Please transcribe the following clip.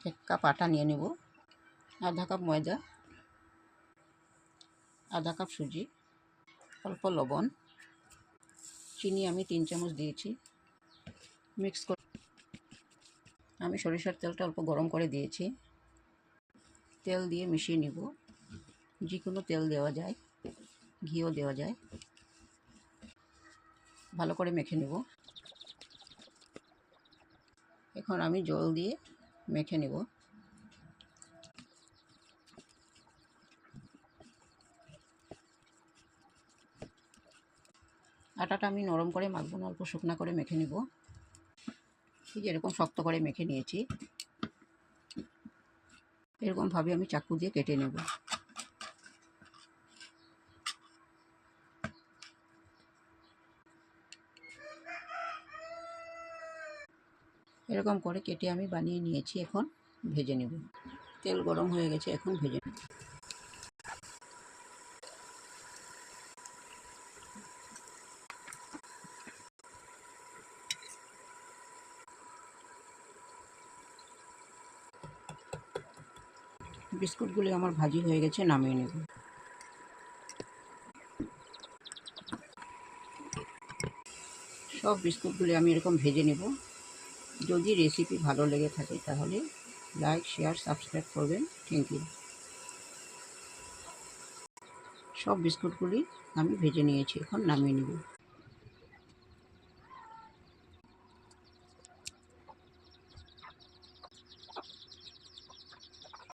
1 cup আটা নিয়ে নেব, আধা কাপ ময়দা, আধা কাপ সুজি, অল্প লবণ, চিনি আমি 3 চামচ দিয়েছি। মিক্স করে আমি সরিষার তেলটা অল্প গরম করে দিয়েছি। তেল দিয়ে মিশিয়ে নিব। যে কোনো তেল দেওয়া যায়, ঘিও দেওয়া যায়। ভালো করে মেখে নেব। এখন আমি জল দিয়ে মেখে নেব। আটাটা আমি নরম করে মাখবো না, অল্প শুকনা করে মেখে নেব। ঠিক এরকম শক্ত করে মেখে নিয়েছি। এরকমভাবে আমি চাকু দিয়ে কেটে নেব। এরকম করে কেটে আমি বানিয়ে নিয়েছি। এখন ভেজে নেব। তেল গরম হয়ে গেছে, এখন ভেজে নেব। বিস্কুটগুলি আমার ভাজি হয়ে গেছে, নামিয়ে নেব। সব বিস্কুটগুলি আমি এরকম ভেজে নেব। যদি রেসিপি ভালো লেগে থাকে তাহলে লাইক, শেয়ার, সাবস্ক্রাইব করবেন। Thank you. সব বিস্কুটগুলি আমি ভেজে নিয়েছি, এখন নামিয়ে নেব।